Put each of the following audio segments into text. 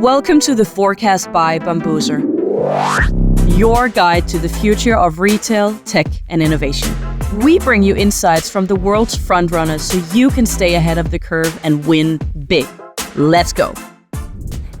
Welcome to the Forecast by Bambuser, your guide to the future of retail, tech, and innovation. We bring you insights from the world's frontrunners so you can stay ahead of the curve and win big. Let's go.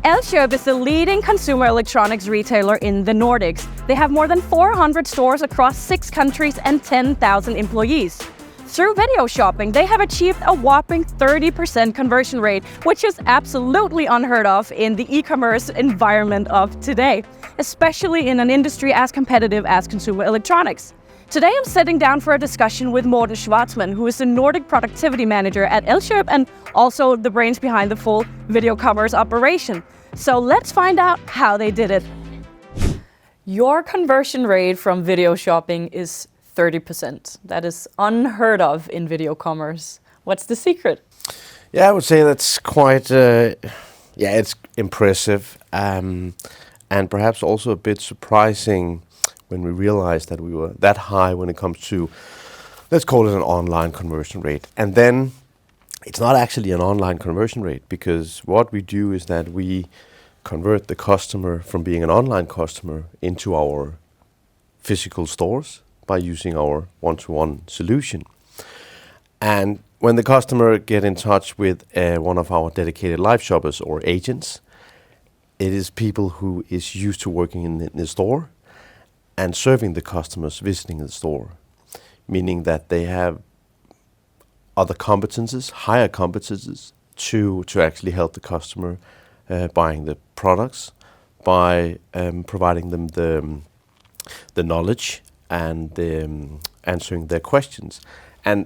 Elkjøp is the leading consumer electronics retailer in the Nordics. They have more than 400 stores across 6 countries and 10,000 employees. Through video shopping, they have achieved a whopping 30% conversion rate, which is absolutely unheard of in the e-commerce environment of today, especially in an industry as competitive as consumer electronics. Today I'm sitting down for a discussion with Morten Schwartzman, who is the Nordic Productivity Manager at Elkjøp and also the brains behind the full video commerce operation. So let's find out how they did it. Your conversion rate from video shopping is 30%. That is unheard of in video commerce. What's the secret? Yeah, I would say that's quite, it's impressive and perhaps also a bit surprising when we realized that we were that high when it comes to, let's call it an online conversion rate. And then it's not actually an online conversion rate, because what we do is that we convert the customer from being an online customer into our physical stores by using our one-to-one solution. And when the customer get in touch with one of our dedicated live shoppers or agents, it is people who is used to working in the store and serving the customers visiting the store, meaning that they have other competences, higher competences to actually help the customer buying the products by providing them the knowledge and answering their questions. And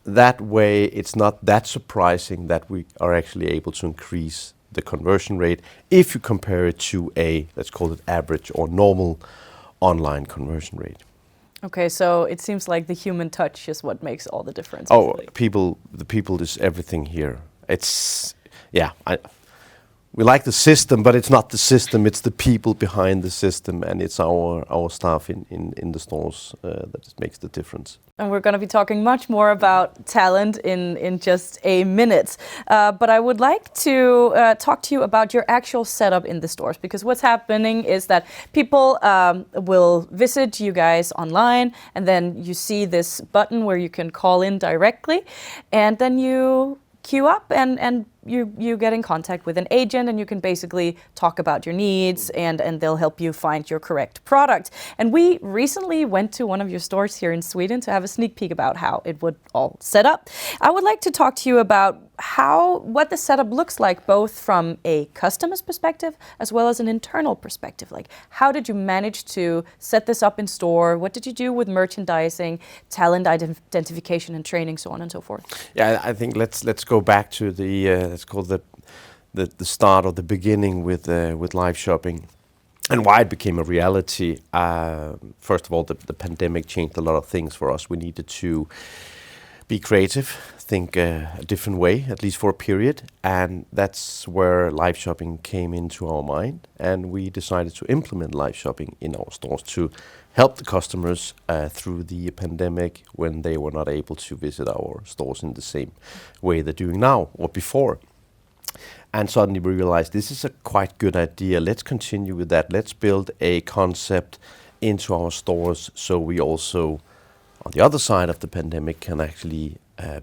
that way, it's not that surprising that we are actually able to increase the conversion rate if you compare it to a, let's call it average or normal online conversion rate. Okay, so it seems like the human touch is what makes all the difference. Oh, the people is everything here. It's, we like the system, but it's not the system, it's the people behind the system, and it's our staff in the stores that makes the difference. And we're going to be talking much more about talent in just a minute. But I would like to talk to you about your actual setup in the stores, because what's happening is that people will visit you guys online, and then you see this button where you can call in directly, and then you queue up and you get in contact with an agent, and you can basically talk about your needs, and they'll help you find your correct product. And we recently went to one of your stores here in Sweden to have a sneak peek about how it would all set up. I would like to talk to you about what the setup looks like, both from a customer's perspective as well as an internal perspective. Like, how did you manage to set this up in store? What did you do with merchandising, talent identification and training, so on and so forth? Yeah, I think let's go back to the let's call the start or the beginning with live shopping and why it became a reality. First of all, the pandemic changed a lot of things for us. We needed to be creative, think a different way, at least for a period, and that's where live shopping came into our mind, and we decided to implement live shopping in our stores to help the customers through the pandemic when they were not able to visit our stores in the same way they're doing now or before. And suddenly we realized this is a quite good idea. Let's continue with that. Let's build a concept into our stores so we also, on the other side of the pandemic, can actually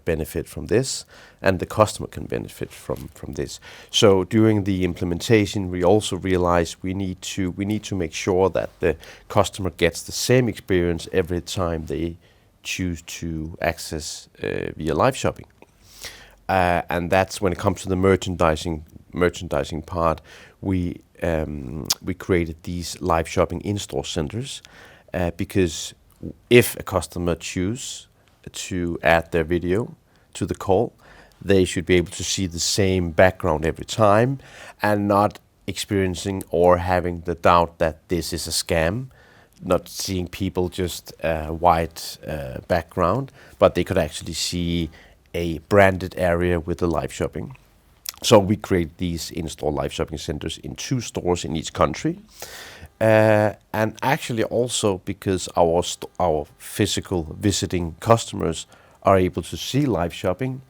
benefit from this, and the customer can benefit from this. So during the implementation, we also realized we need to make sure that the customer gets the same experience every time they choose to access via live shopping. And that's when it comes to the merchandising part. We created these live shopping in-store centers because if a customer choose to add their video to the call, they should be able to see the same background every time and not experiencing or having the doubt that this is a scam, not seeing people just white background, but they could actually see a branded area with the live shopping. So we create these in-store live shopping centers in 2 stores in each country. And actually also because our physical visiting customers are able to see live shopping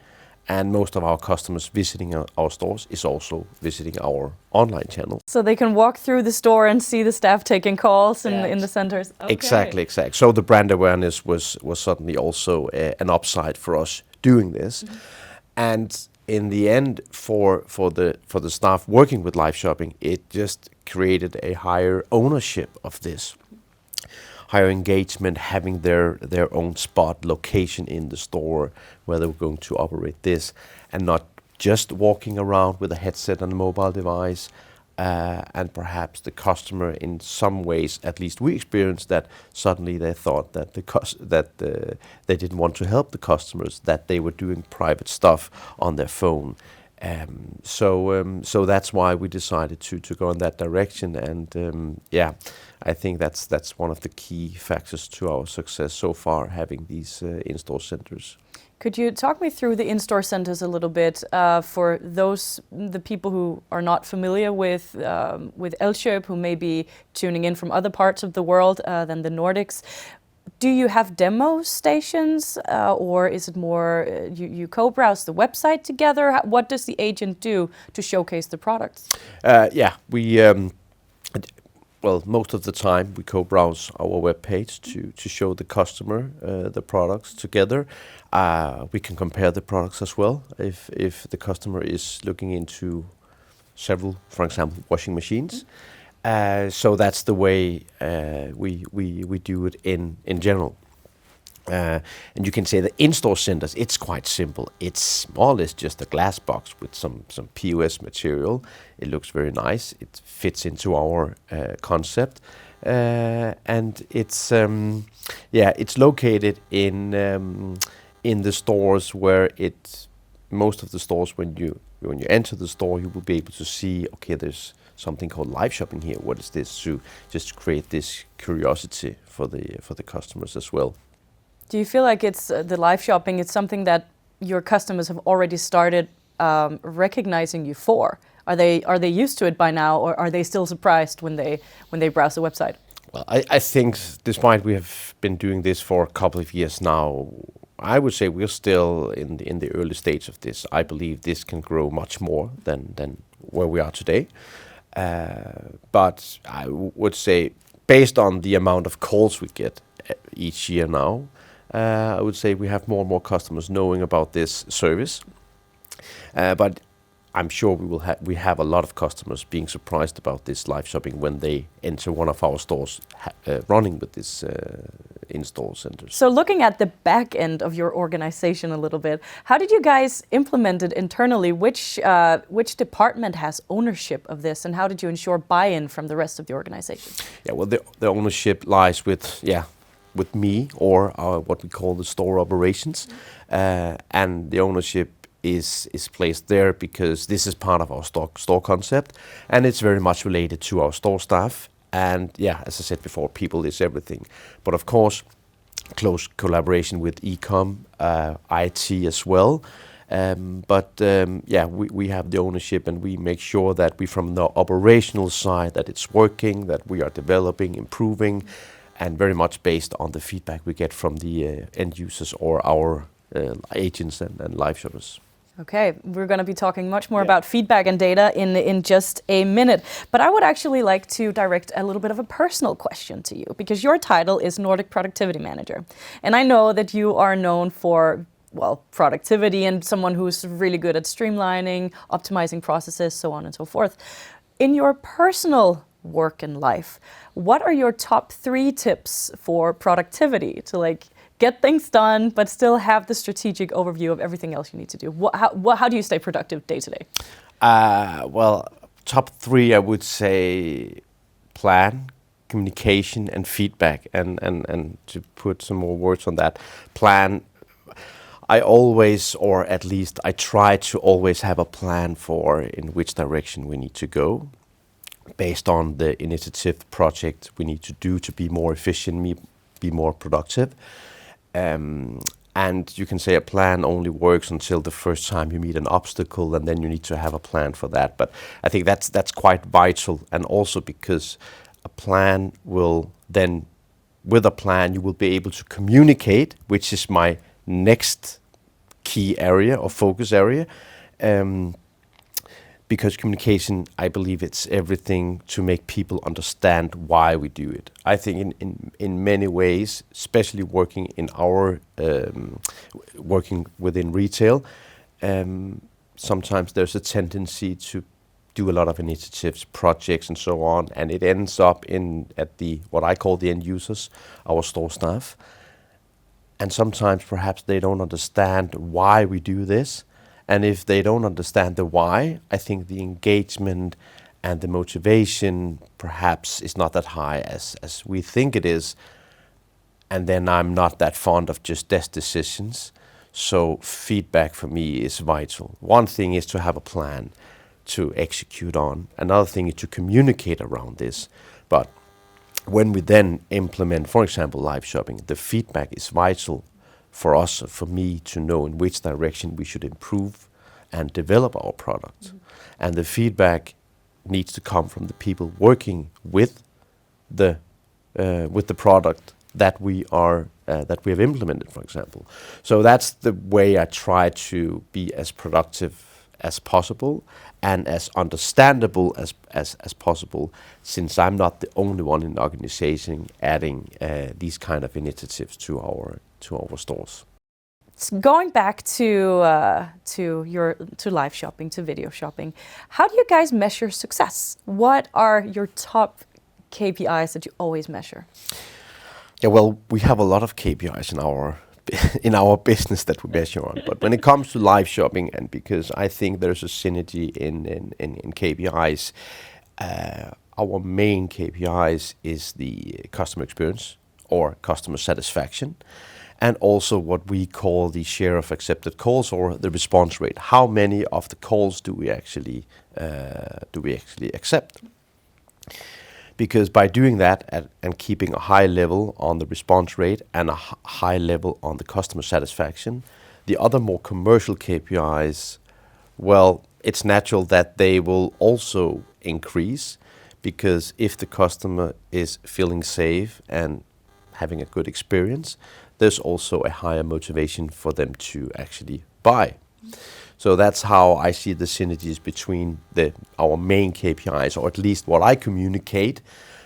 And most of our customers visiting our stores is also visiting our online channel. So they can walk through the store and see the staff taking calls in the centers. Okay. Exactly. So the brand awareness was certainly also an upside for us doing this. And in the end, for the staff working with live shopping, it just created a higher ownership of this, higher engagement, having their own spot location in the store where they were going to operate this, and not just walking around with a headset and a mobile device. And perhaps the customer, in some ways, at least we experienced that suddenly they thought that they didn't want to help the customers, that they were doing private stuff on their phone. So that's why we decided to go in that direction. And I think that's one of the key factors to our success so far, having these in-store centers. Could you talk me through the in-store centers a little bit for the people who are not familiar with Elkjøp, who may be tuning in from other parts of the world than the Nordics? Do you have demo stations, or is it more you co-browse the website together? What does the agent do to showcase the products? Well, most of the time we co-browse our web page to show the customer the products together. We can compare the products as well if the customer is looking into several, for example, washing machines. So that's the way we do it in general. And you can say the in-store centers, it's quite simple. It's more or less just a glass box with some POS material. It looks very nice. It fits into our concept. And it's located in the stores where most of the stores, when you enter the store, you will be able to see, okay, there's something called live shopping here. What is this? To just create this curiosity for the customers as well. Do you feel like it's the live shopping? It's something that your customers have already started recognizing you for. Are they used to it by now, or are they still surprised when they browse the website? Well, I think despite we have been doing this for a couple of years now, I would say we're still in the early stage of this. I believe this can grow much more than where we are today. But I would say, based on the amount of calls we get each year now, I would say we have more and more customers knowing about this service. But I'm sure we have a lot of customers being surprised about this live shopping when they enter one of our stores running with this in-store centers. So looking at the back end of your organization a little bit, how did you guys implement it internally? Which department has ownership of this, and how did you ensure buy-in from the rest of the organization? Yeah, well, the ownership lies with me, or what we call the store operations, and the ownership is placed there because this is part of our store concept, and it's very much related to our store staff. And as I said before, people is everything. But of course, close collaboration with e-com, IT as well. We have the ownership, and we make sure that we, from the operational side, that it's working, that we are developing, improving, and very much based on the feedback we get from the end users or our agents and live shoppers. Okay, we're going to be talking much more about feedback and data in just a minute. But I would actually like to direct a little bit of a personal question to you, because your title is Nordic Productivity Manager. And I know that you are known for, well, productivity and someone who's really good at streamlining, optimizing processes, so on and so forth. In your personal work and life, what are your top 3 tips for productivity to get things done, but still have the strategic overview of everything else you need to do? How do you stay productive day to day? Well, top 3, I would say plan, communication, and feedback. And to put some more words on that, plan, I always, or at least I try to always have a plan for in which direction we need to go, based on the initiative project we need to do to be more efficient, be more productive. And you can say a plan only works until the first time you meet an obstacle, and then you need to have a plan for that. But I think that's quite vital, and also because a plan will then, with a plan, you will be able to communicate, which is my next key area or focus area. Because communication, I believe it's everything to make people understand why we do it. I think in many ways, especially working within retail, sometimes there's a tendency to do a lot of initiatives, projects, and so on, and it ends up at what I call the end users, our store staff. And sometimes perhaps they don't understand why we do this. And if they don't understand the why, I think the engagement and the motivation perhaps is not that high as we think it is. And then I'm not that fond of just desk decisions. So feedback for me is vital. One thing is to have a plan to execute on. Another thing is to communicate around this. But when we then implement, for example, live shopping, the feedback is vital for us, for me, to know in which direction we should improve and develop our product. Mm-hmm. And the feedback needs to come from the people working with the product that we have implemented, for example. So that's the way I try to be as productive as possible and as understandable as possible, since I'm not the only one in the organization adding these kind of initiatives to our stores. Going back to live shopping, to video shopping, how do you guys measure success? What are your top KPIs that you always measure? Yeah, well, we have a lot of KPIs in our business that we measure on. But when it comes to live shopping, and because I think there's a synergy in KPIs, our main KPIs is the customer experience or customer satisfaction, and also what we call the share of accepted calls or the response rate. How many of the calls do we actually accept? Because by doing that and keeping a high level on the response rate and a high level on the customer satisfaction, the other more commercial KPIs, well, it's natural that they will also increase, because if the customer is feeling safe and having a good experience, there's also a higher motivation for them to actually buy. So that's how I see the synergies between our main KPIs, or at least what I communicate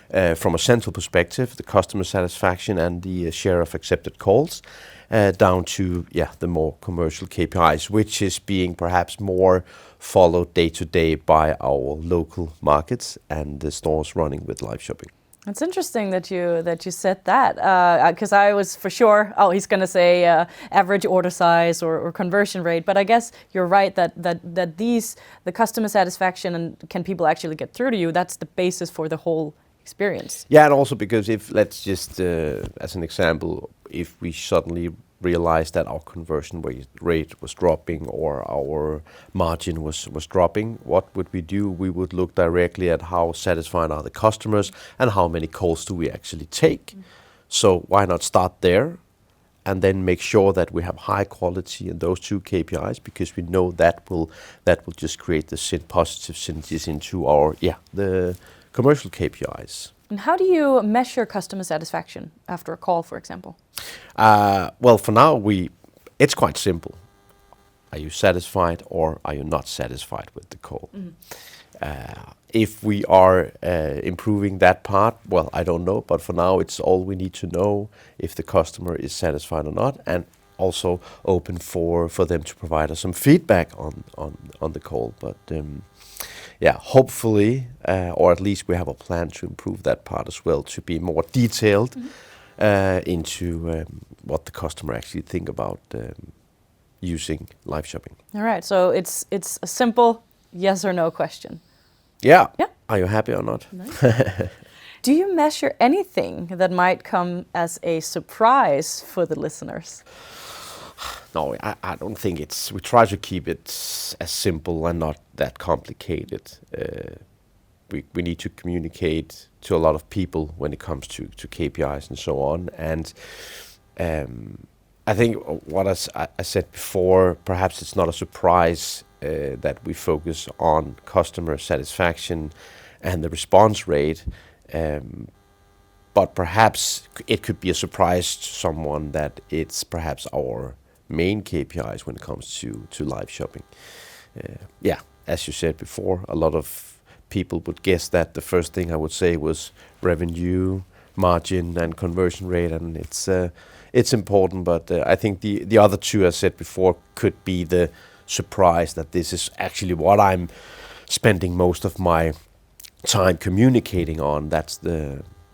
from a central perspective, the customer satisfaction and the share of accepted calls, down to the more commercial KPIs, which is being perhaps more followed day to day by our local markets and the stores running with live shopping. It's interesting that you said that, because I was for sure, he's going to say average order size or conversion rate, but I guess you're right that the customer satisfaction and can people actually get through to you, that's the basis for the whole experience. Yeah, and also because if, let's just, as an example, if we suddenly realized that our conversion rate was dropping or our margin was dropping, what would we do? We would look directly at how satisfied are the customers and how many calls do we actually take. Mm. So why not start there and then make sure that we have high quality in those two KPIs, because we know that will just create the positive synergies into our the commercial KPIs. And how do you measure customer satisfaction after a call, for example? Well, for now, it's quite simple. Are you satisfied or are you not satisfied with the call? Mm-hmm. If we are improving that part, well, I don't know. But for now, it's all we need to know if the customer is satisfied or not, and also open for them to provide us some feedback on the call. But hopefully, or at least we have a plan to improve that part as well, to be more detailed. Mm-hmm. Into what the customer actually think about using live shopping. All right, so it's a simple yes or no question. Yeah. Are you happy or not? Nice. Do you measure anything that might come as a surprise for the listeners? No, I don't think we try to keep it as simple and not that complicated. We need to communicate to a lot of people when it comes to KPIs and so on. And I think what I said before, perhaps it's not a surprise that we focus on customer satisfaction and the response rate. But perhaps it could be a surprise to someone that it's perhaps our main KPIs when it comes to live shopping. As you said before, a lot of people would guess that the first thing I would say was revenue, margin, and conversion rate, and it's important. But I think the other two, as said before, could be the surprise that this is actually what I'm spending most of my time communicating on.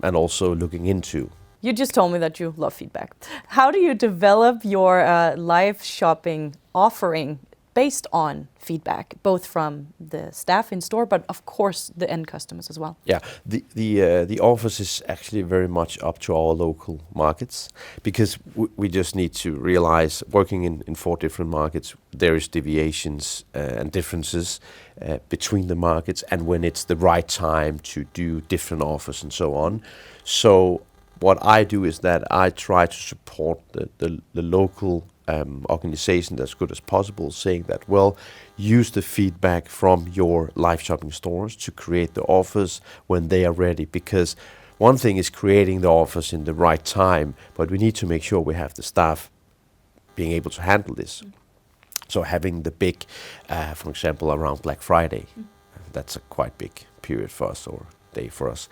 And also looking into. You just told me that you love feedback. How do you develop your live shopping offering based on feedback, both from the staff in store, but of course the end customers as well? Yeah, the office is actually very much up to our local markets, because we just need to realize, working in 4 different markets, there is deviations and differences between the markets, and when it's the right time to do different offers and so on. So what I do is that I try to support the local organization as good as possible, saying that, well, use the feedback from your live shopping stores to create the offers when they are ready. Because one thing is creating the offers in the right time, but we need to make sure we have the staff being able to handle this. So having the big, for example, around Black Friday, that's a quite big period for us, or day for us.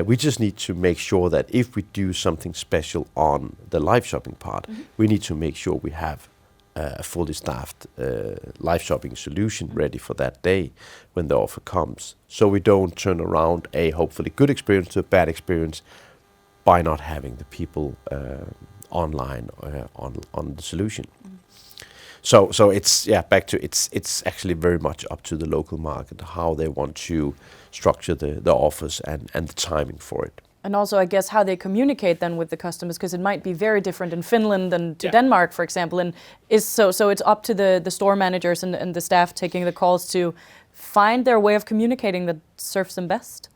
We just need to make sure that if we do something special on the live shopping part, we need to make sure we have a fully staffed live shopping solution ready for that day when the offer comes. So we don't turn around a hopefully good experience to a bad experience by not having the people online on the solution. So it's back to it's actually very much up to the local market how they want to structure the offers and the timing for it. And also, I guess, how they communicate then with the customers, because it might be very different in Finland than to Denmark, for example. And so it's up to the store managers and the staff taking the calls to find their way of communicating that serves them best.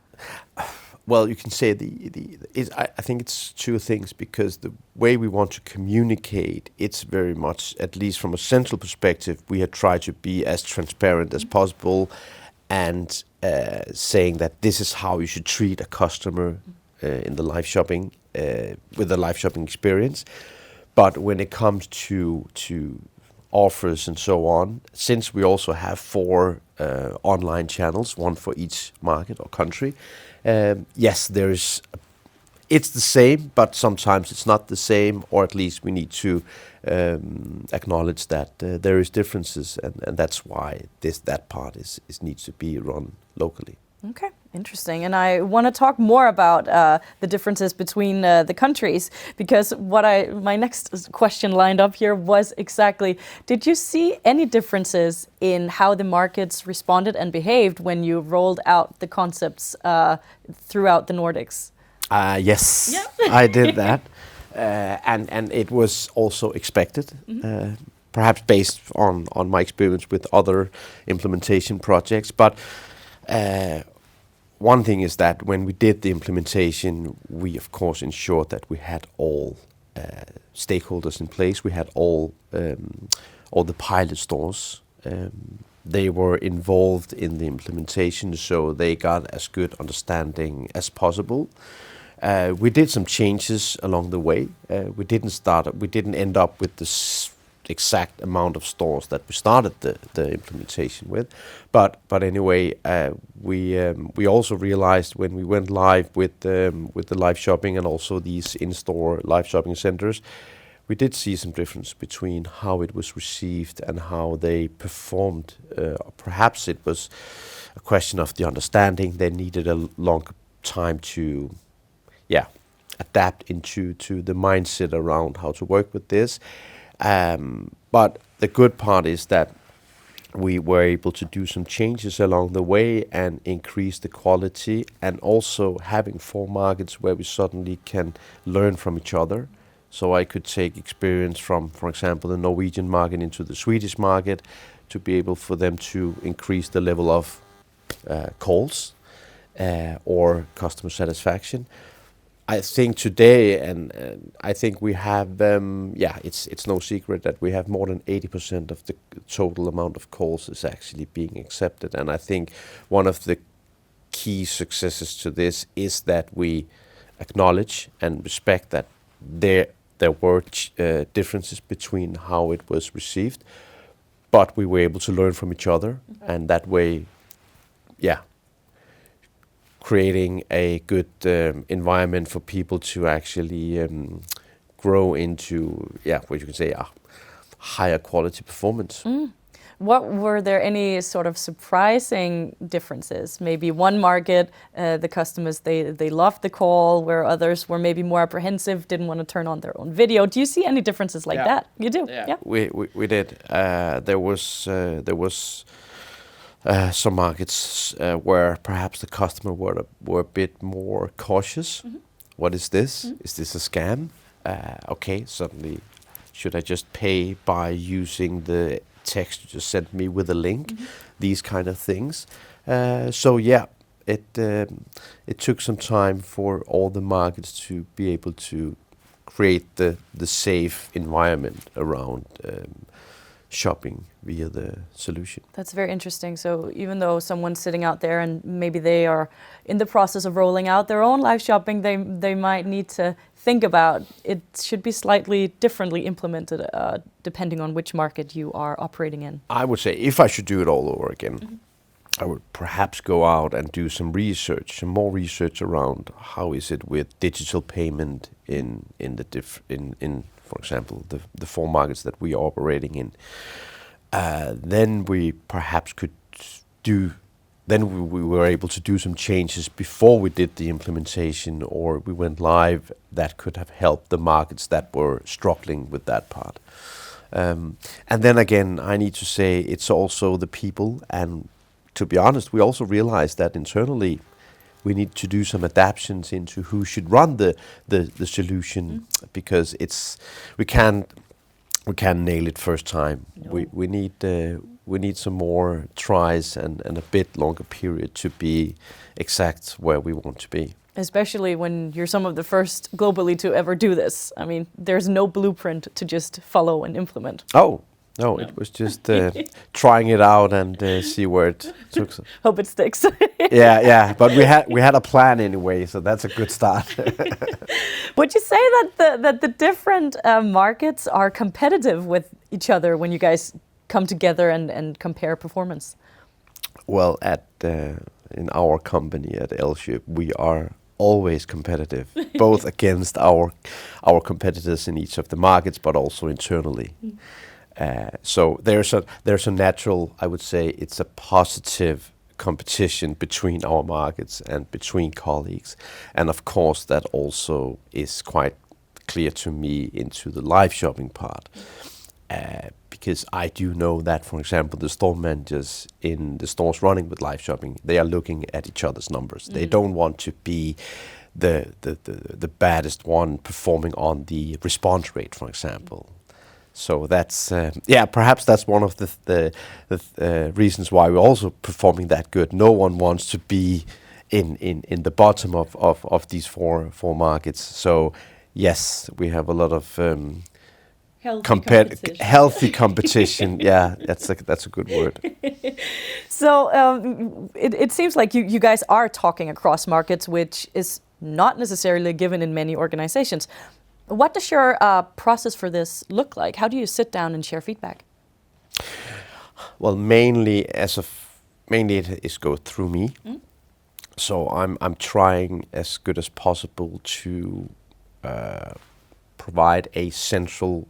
Well, you can say I think it's two things, because the way we want to communicate, it's very much, at least from a central perspective, we have tried to be as transparent as possible, and saying that this is how you should treat a customer in the live shopping, with the live shopping experience. But when it comes to offers and so on, since we also have 4 online channels, one for each market or country, yes, it's the same, but sometimes it's not the same, or at least we need to acknowledge that there is differences, and that's why that part needs to be run locally. Okay, interesting. And I want to talk more about the differences between the countries, because my next question lined up here was exactly, did you see any differences in how the markets responded and behaved when you rolled out the concepts throughout the Nordics? Yes, I did that. And it was also expected, perhaps based on my experience with other implementation projects. But one thing is that when we did the implementation, we of course ensured that we had all stakeholders in place. We had all the pilot stores. They were involved in the implementation, so they got as good understanding as possible. We did some changes along the way. We didn't end up with the exact amount of stores that we started the implementation with, but anyway, we also realized when we went live with the live shopping and also these in-store live shopping centers, we did see some difference between how it was received and how they performed. Perhaps it was a question of the understanding. They needed a long time to adapt into the mindset around how to work with this. But the good part is that we were able to do some changes along the way and increase the quality, and also having 4 markets where we suddenly can learn from each other. So I could take experience from, for example, the Norwegian market into the Swedish market to be able for them to increase the level of calls or customer satisfaction. I think today, and I think we have, it's no secret that we have more than 80% of the total amount of calls is actually being accepted. And I think one of the key successes to this is that we acknowledge and respect that there were differences between how it was received, but we were able to learn from each other, and that way, creating a good environment for people to actually grow into, what you can say, a higher quality performance. What were there any sort of surprising differences? Maybe one market, the customers, they loved the call, where others were maybe more apprehensive, didn't want to turn on their own video. Do you see any differences like that? You do? Yeah. We did. There was some markets where perhaps the customer were a bit more cautious. What is this? Is this a scam? Okay, suddenly, should I just pay by using the text you just sent me with a link? These kind of things. It took some time for all the markets to be able to create the safe environment around shopping via the solution. That's very interesting. So even though someone's sitting out there and maybe they are in the process of rolling out their own live shopping, they might need to think about it should be slightly differently implemented depending on which market you are operating in. I would say if I should do it all over again, I would perhaps go out and do some more research around how is it with digital payment in for example, the 4 markets that we are operating in. Then we perhaps could we were able to do some changes before we did the implementation, or we went live, that could have helped the markets that were struggling with that part. And then again, I need to say it's also the people, and to be honest, we also realized that internally we need to do some adaptations into who should run the solution, because we can't nail it first time. No. We need some more tries and a bit longer period to be exact where we want to be. Especially when you're some of the first globally to ever do this. I mean, there's no blueprint to just follow and implement. Oh. No, it was just trying it out and see where it took us. Hope it sticks. yeah, but we had a plan anyway, so that's a good start. Would you say that the different markets are competitive with each other when you guys come together and compare performance? Well, in our company at Elkjøp, we are always competitive, both against our competitors in each of the markets, but also internally. So there's a natural, I would say, it's a positive competition between our markets and between colleagues, and of course that also is quite clear to me into the live shopping part, because I do know that, for example, the store managers in the stores running with live shopping, they are looking at each other's numbers. They don't want to be the baddest one performing on the response rate, for example. So that's perhaps that's one of the reasons why we're also performing that good. No one wants to be in the bottom of these four markets. So yes, we have a lot of healthy competition. Yeah, that's a good word. So it seems like you guys are talking across markets, which is not necessarily given in many organizations. What does your process for this look like? How do you sit down and share feedback? Well, mainly it is go through me. So I'm trying as good as possible to provide a central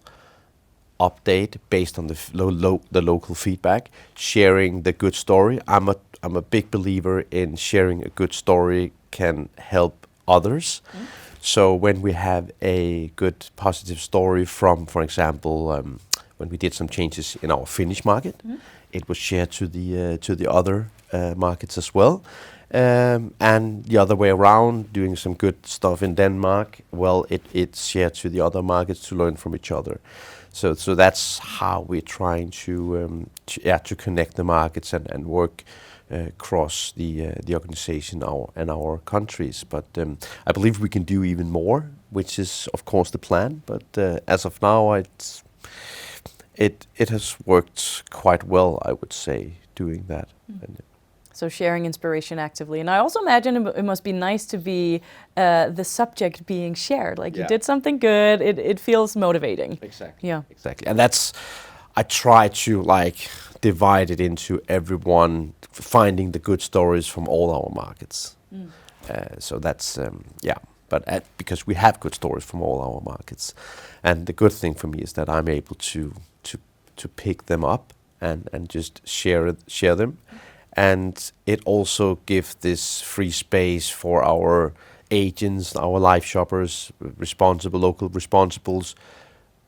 update based on the local feedback, sharing the good story. I'm a big believer in sharing a good story can help others. So when we have a good positive story from, for example, when we did some changes in our Finnish market, it was shared to the other markets as well. And the other way around, doing some good stuff in Denmark, well, it's shared to the other markets to learn from each other. So that's how we're trying to connect the markets and work across the organization and our countries. But I believe we can do even more, which is of course the plan. But as of now, it has worked quite well, I would say, doing that. So sharing inspiration actively. And I also imagine it must be nice to be the subject being shared. Like you did something good, it feels motivating. Exactly. Yeah. Exactly. And that's, I try to like divide it into everyone finding the good stories from all our markets. So that's, but because we have good stories from all our markets. And the good thing for me is that I'm able to pick them up and just share them. And it also gives this free space for our agents, our live shoppers, local responsibles,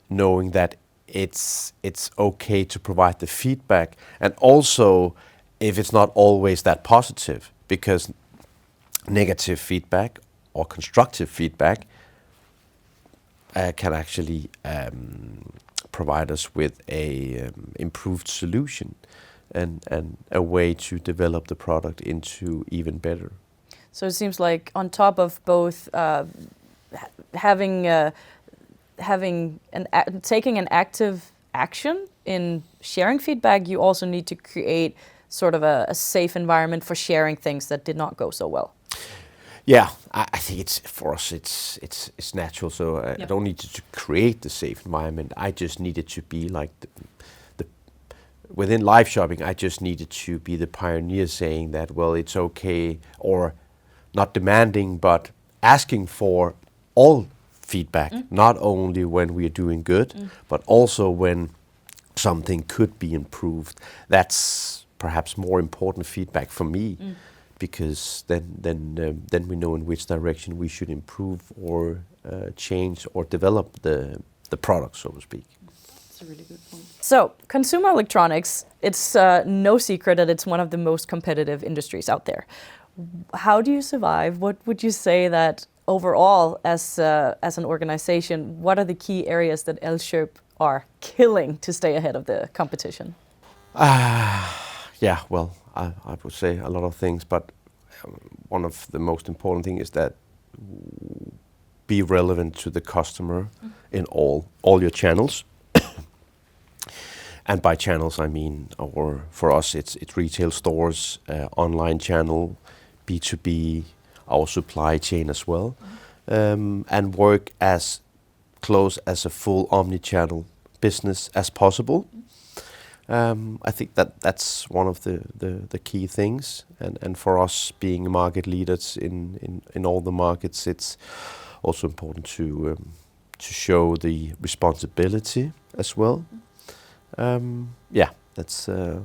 knowing that it's okay to provide the feedback. And also, if it's not always that positive, because negative feedback or constructive feedback can actually provide us with a improved solution and a way to develop the product into even better. So it seems like on top of both taking an active action in sharing feedback, you also need to create sort of a safe environment for sharing things that did not go so well. Yeah, I think it's for us. It's natural. So I don't need to create the safe environment. I just needed to be like the within live shopping. I just needed to be the pioneer, saying that it's okay, or not demanding, but asking for all feedback, not only when we are doing good, but also when something could be improved. That's perhaps more important feedback for me. Because then we know in which direction we should improve or change or develop the product, so to speak. That's a really good point. So, consumer electronics, it's no secret that it's one of the most competitive industries out there. How do you survive? What would you say that overall, as an organization, what are the key areas that Elkjøp are killing to stay ahead of the competition? Yeah, well, I would say a lot of things, but one of the most important things is that be relevant to the customer in all your channels. And by channels, I mean, for us, it's retail stores, online channel, B2B, our supply chain as well, and work as close as a full omni-channel business as possible. I think that's one of the key things, and for us being market leaders in all the markets, it's also important to show the responsibility as well. That's I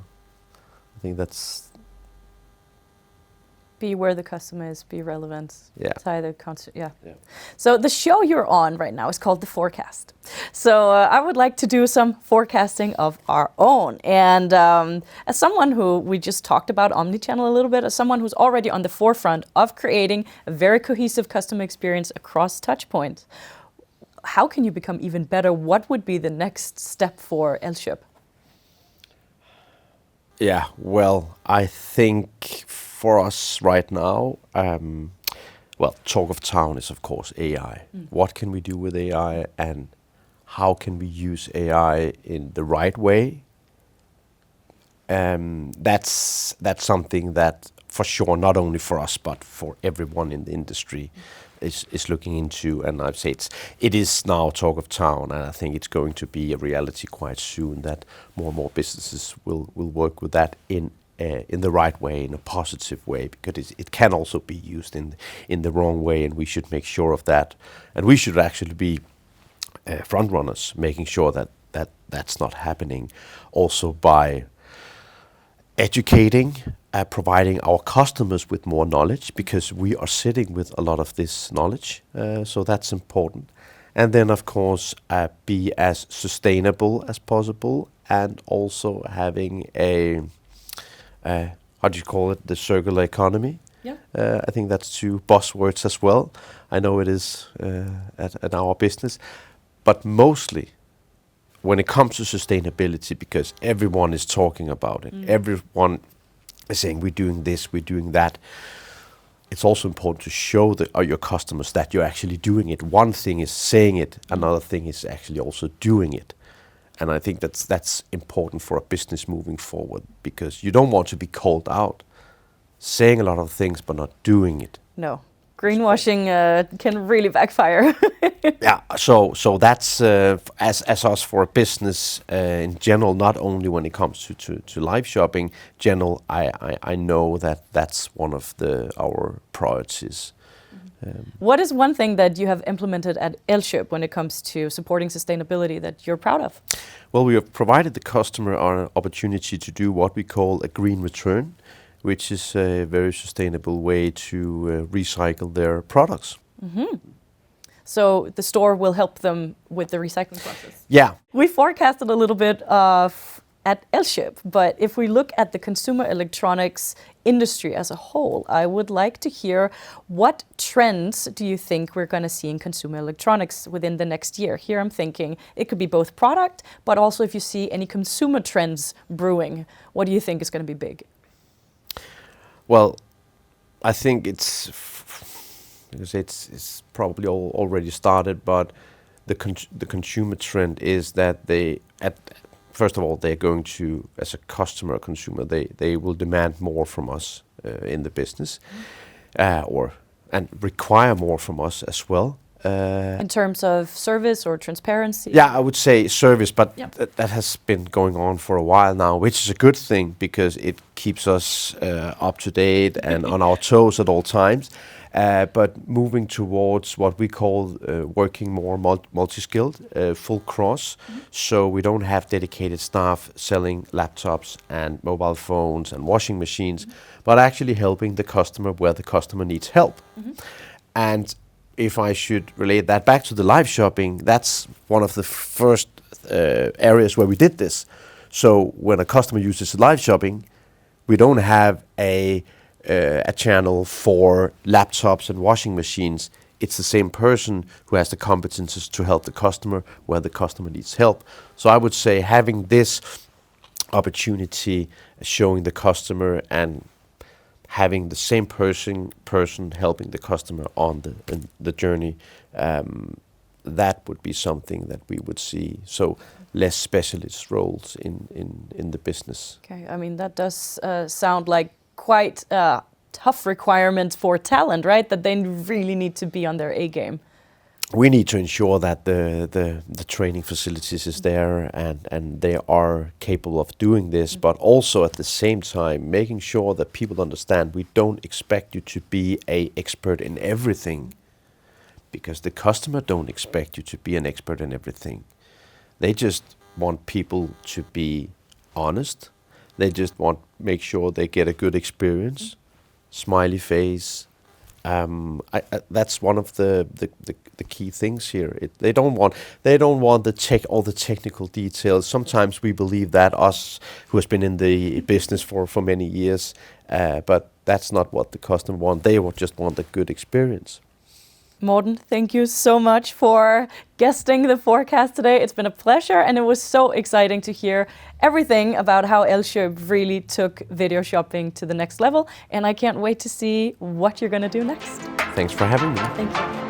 think that's. Be where the customer is, be relevant. Yeah. Tie the So the show you're on right now is called The Forecast. So I would like to do some forecasting of our own. And as someone who, we just talked about omnichannel a little bit, as someone who's already on the forefront of creating a very cohesive customer experience across touchpoints, how can you become even better? What would be the next step for Elkjøp? Yeah, well, I think for us right now, talk of town is of course AI. What can we do with AI, and how can we use AI in the right way? That's something that for sure, not only for us, but for everyone in the industry is looking into. And I'd say it is now talk of town, and I think it's going to be a reality quite soon that more and more businesses will work with that in the right way, in a positive way, because it can also be used in the wrong way, and we should make sure of that. And we should actually be front runners, making sure that's not happening. Also by educating, providing our customers with more knowledge, because we are sitting with a lot of this knowledge. So that's important. And then, of course, be as sustainable as possible, and also having a the circular economy. Yeah. I think that's two buzzwords as well. I know it is at our business, but mostly when it comes to sustainability, because everyone is talking about it, everyone is saying we're doing this, we're doing that. It's also important to show your customers that you're actually doing it. One thing is saying it, another thing is actually also doing it. And I think that's important for a business moving forward, because you don't want to be called out saying a lot of things but not doing it. No. Greenwashing can really backfire. Yeah, so that's as us for a business in general, not only when it comes to live shopping. General, I know that that's one of our priorities. What is one thing that you have implemented at Elkjøp when it comes to supporting sustainability that you're proud of? Well, we have provided the customer an opportunity to do what we call a green return, which is a very sustainable way to recycle their products. So the store will help them with the recycling process. Yeah. We forecasted a little bit of at Elkjøp, but if we look at the consumer electronics industry as a whole, I would like to hear what trends do you think we're going to see in consumer electronics within the next year? Here I'm thinking it could be both product, but also if you see any consumer trends brewing, what do you think is going to be big? Well, I think it's probably already started, but the consumer trend is that first of all, they're going to, as a consumer, they will demand more from us in the business, and require more from us as well. In terms of service or transparency? Yeah, I would say service, but yeah. That has been going on for a while now, which is a good thing because it keeps us up to date and on our toes at all times. But moving towards what we call working more multi-skilled, full cross, so we don't have dedicated staff selling laptops and mobile phones and washing machines, but actually helping the customer where the customer needs help. And if I should relate that back to the live shopping, that's one of the first areas where we did this. So when a customer uses live shopping, we don't have a channel for laptops and washing machines. It's the same person who has the competences to help the customer where the customer needs help. So I would say having this opportunity, showing the customer and having the same person helping the customer on the journey, that would be something that we would see. So less specialist roles in the business. Okay, I mean that does sound like quite tough requirements for talent, right? That they really need to be on their A game. We need to ensure that the training facilities is there and they are capable of doing this, but also at the same time making sure that people understand we don't expect you to be an expert in everything, because the customer don't expect you to be an expert in everything. They just want people to be honest. They just want make sure they get a good experience, smiley face. That's one of the key things here. They don't want all the technical details. Sometimes we believe that, us who has been in the business for many years, but that's not what the customer want. They just want a good experience. Morten, thank you so much for guesting the forecast today. It's been a pleasure, and it was so exciting to hear everything about how Elkjøp really took video shopping to the next level, and I can't wait to see what you're going to do next. Thanks for having me. Thank you.